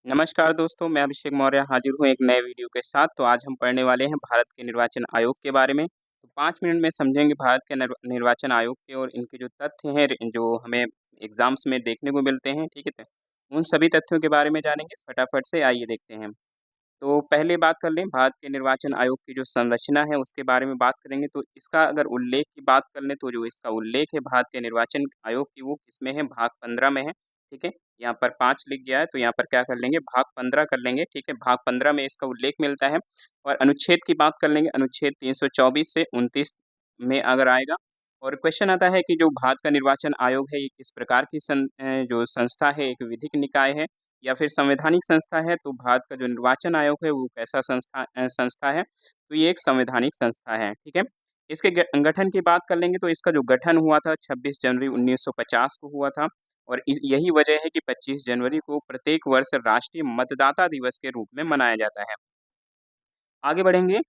नमस्कार दोस्तों, मैं अभिषेक मौर्य हाजिर हूँ एक नए वीडियो के साथ। तो आज हम पढ़ने वाले हैं भारत के निर्वाचन आयोग के बारे में। तो 5 मिनट में समझेंगे भारत के निर्वाचन आयोग के और इनके जो तथ्य हैं जो हमें एग्ज़ाम्स में देखने को मिलते हैं, ठीक है? तो उन सभी तथ्यों के बारे में जानेंगे, फटाफट से आइए देखते हैं। तो पहले बात कर लें भारत के निर्वाचन आयोग की जो संरचना है उसके बारे में बात करेंगे। तो इसका अगर उल्लेख की बात कर लें तो जो इसका उल्लेख है भारत के निर्वाचन आयोग की वो किसमें है? भाग 15 में है, ठीक है? यहाँ पर 5 लिख गया है तो यहाँ पर क्या कर लेंगे भाग 15 कर लेंगे, ठीक है? भाग 15 में इसका उल्लेख मिलता है। और अनुच्छेद की बात कर लेंगे, अनुच्छेद 324 से 29 में अगर आएगा। और क्वेश्चन आता है कि जो भारत का निर्वाचन आयोग है ये किस प्रकार की जो संस्था है, एक विधिक निकाय है या फिर संवैधानिक संस्था है? तो भारत का जो निर्वाचन आयोग है वो कैसा संस्था है? तो ये एक संवैधानिक संस्था है, ठीक है? इसके गठन की बात कर लेंगे तो इसका जो गठन हुआ था 26 जनवरी 1950 को हुआ था। और यही वजह है कि 25 जनवरी को प्रत्येक वर्ष राष्ट्रीय मतदाता दिवस के रूप में मनाया जाता है। आगे बढ़ेंगे।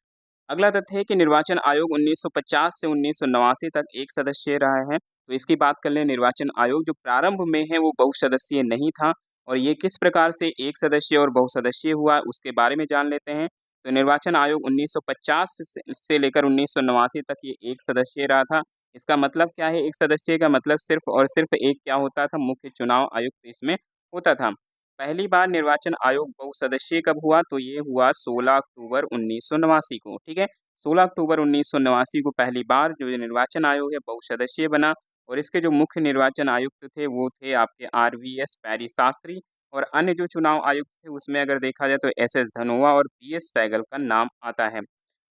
अगला तथ्य है कि निर्वाचन आयोग 1950 से 1989 तक एक सदस्यीय रहा है। तो इसकी बात कर लें, निर्वाचन आयोग जो प्रारंभ में है वो बहुसदस्यीय नहीं था। और ये किस प्रकार से एक सदस्यीय और बहुसदस्यीय हुआ उसके बारे में जान लेते हैं। तो निर्वाचन आयोग 1950 से लेकर 1989 तक ये एक सदस्यीय रहा था। इसका मतलब क्या है? एक सदस्यीय का मतलब सिर्फ और सिर्फ एक क्या होता था? मुख्य चुनाव आयुक्त इसमें होता था। पहली बार निर्वाचन आयोग बहुसदस्यीय कब हुआ? तो ये हुआ 16 अक्टूबर 1989 को, ठीक है? 16 अक्टूबर 1989 को पहली बार जो ये निर्वाचन आयोग है बहुसदस्यीय बना। और इसके जो मुख्य निर्वाचन आयुक्त थे वो थे आपके आरवीएस पैरी शास्त्री। और अन्य जो चुनाव आयुक्त थे उसमें अगर देखा जाए तो एसएस धनोआ और पीएस सहगल का नाम आता है।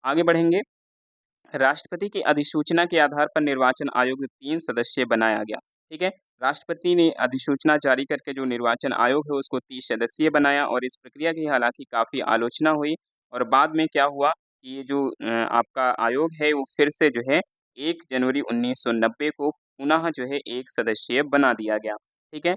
आगे बढ़ेंगे। राष्ट्रपति की अधिसूचना के आधार पर निर्वाचन आयोग 3 सदस्यीय बनाया गया, ठीक है? राष्ट्रपति ने अधिसूचना जारी करके जो निर्वाचन आयोग है उसको 30 सदस्यीय बनाया। और इस प्रक्रिया की हालाँकि काफ़ी आलोचना हुई। और बाद में क्या हुआ कि ये जो आपका आयोग है वो फिर से जो है 1 जनवरी 1990 को पुनः जो है 1 सदस्यीय बना दिया गया, ठीक है?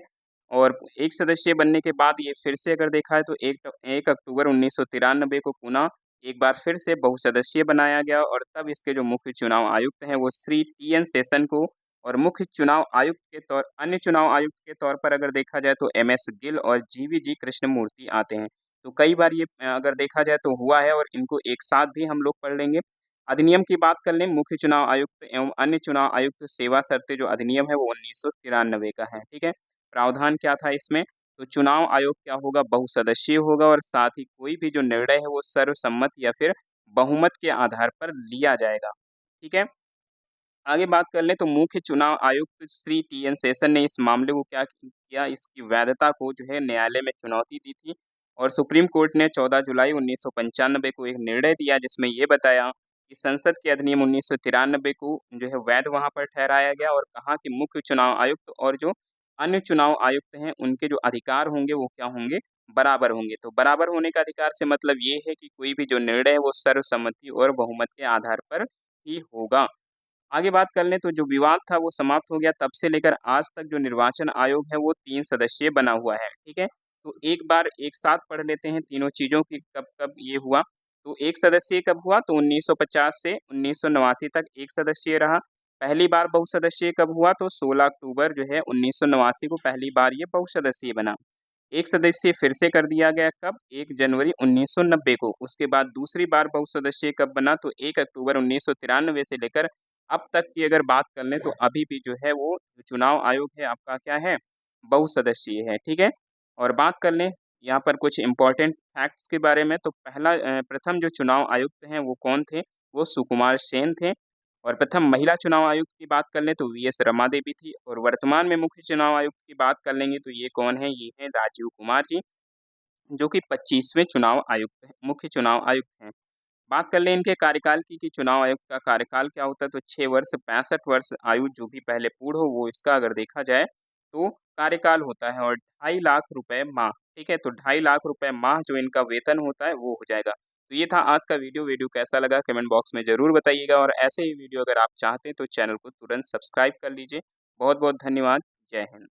और 1 सदस्यीय बनने के बाद ये फिर से अगर देखा है तो 1 अक्टूबर 1993 को पुनः एक बार फिर से बहुसदस्यीय बनाया गया। और तब इसके जो मुख्य चुनाव आयुक्त हैं वो श्री टीएन शेषन को। और मुख्य चुनाव आयुक्त के तौर अन्य चुनाव आयुक्त के तौर पर अगर देखा जाए तो एमएस गिल और जीवीजी कृष्णमूर्ति आते हैं। तो कई बार ये अगर देखा जाए तो हुआ है और इनको एक साथ भी हम लोग पढ़ लेंगे। अधिनियम की बात कर लें, मुख्य चुनाव आयुक्त एवं अन्य चुनाव आयुक्त सेवा शर्तें जो अधिनियम है वो 1993 का है, ठीक है? प्रावधान क्या था इसमें? तो चुनाव आयोग क्या होगा? बहुसदस्यीय होगा और साथ ही कोई भी जो निर्णय है वो सर्वसम्मत या फिर बहुमत के आधार पर लिया जाएगा, ठीक है? आगे बात कर लें तो मुख्य चुनाव आयुक्त श्री टीएन शेषन ने इस मामले को क्या किया, इसकी वैधता को जो है न्यायालय में चुनौती दी थी। और सुप्रीम कोर्ट ने 14 जुलाई 1995 को एक निर्णय दिया जिसमें ये बताया कि संसद के अधिनियम 1993 को जो है वैध वहाँ पर ठहराया गया। और कहा कि मुख्य चुनाव आयुक्त और जो अन्य चुनाव आयुक्त हैं उनके जो अधिकार होंगे वो क्या होंगे? बराबर होंगे। तो बराबर होने का अधिकार से मतलब ये है कि कोई भी जो निर्णय है वो सर्वसम्मति और बहुमत के आधार पर ही होगा। आगे बात कर लें तो जो विवाद था वो समाप्त हो गया। तब से लेकर आज तक जो निर्वाचन आयोग है वो 3 सदस्यीय बना हुआ है, ठीक है? तो एक बार एक साथ पढ़ लेते हैं तीनों चीज़ों की कब-कब ये हुआ। तो एक सदस्यीय कब हुआ? तो 1950 से 1989 तक एक सदस्यीय रहा। पहली बार बहुसदस्यीय कब हुआ? तो 16 अक्टूबर जो है 1989 को पहली बार ये बहुसदस्यीय बना। एक सदस्यीय फिर से कर दिया गया कब? 1 जनवरी 1990 को। उसके बाद दूसरी बार बहुसदस्यीय कब बना? तो 1 अक्टूबर 1993 से लेकर अब तक की अगर बात कर लें तो अभी भी जो है वो जो चुनाव आयोग है आपका क्या है? बहुसदस्यीय है, ठीक है? और बात कर लें यहाँ पर कुछ इम्पोर्टेंट फैक्ट्स के बारे में। तो प्रथम जो चुनाव आयुक्त हैं वो कौन थे? वो सुकुमार सेन थे। और प्रथम महिला चुनाव आयुक्त की बात कर लें तो वीएस रमा देवी थी। और वर्तमान में मुख्य चुनाव आयुक्त की बात कर लेंगे तो ये कौन है? ये हैं राजीव कुमार जी, जो कि 25वें चुनाव आयुक्त हैं, मुख्य चुनाव आयुक्त हैं। बात कर लें इनके कार्यकाल की कि चुनाव आयुक्त का कार्यकाल क्या होता है? तो 6 वर्ष 65 वर्ष आयु जो भी पहले पूर्ण हो वो इसका अगर देखा जाए तो कार्यकाल होता है। और 2.5 लाख रुपए माह, ठीक है? तो 2.5 लाख रुपए माह जो इनका वेतन होता है वो हो जाएगा। तो ये था आज का वीडियो कैसा लगा कमेंट बॉक्स में ज़रूर बताइएगा। और ऐसे ही वीडियो अगर आप चाहते हैं तो चैनल को तुरंत सब्सक्राइब कर लीजिए। बहुत-बहुत धन्यवाद। जय हिंद।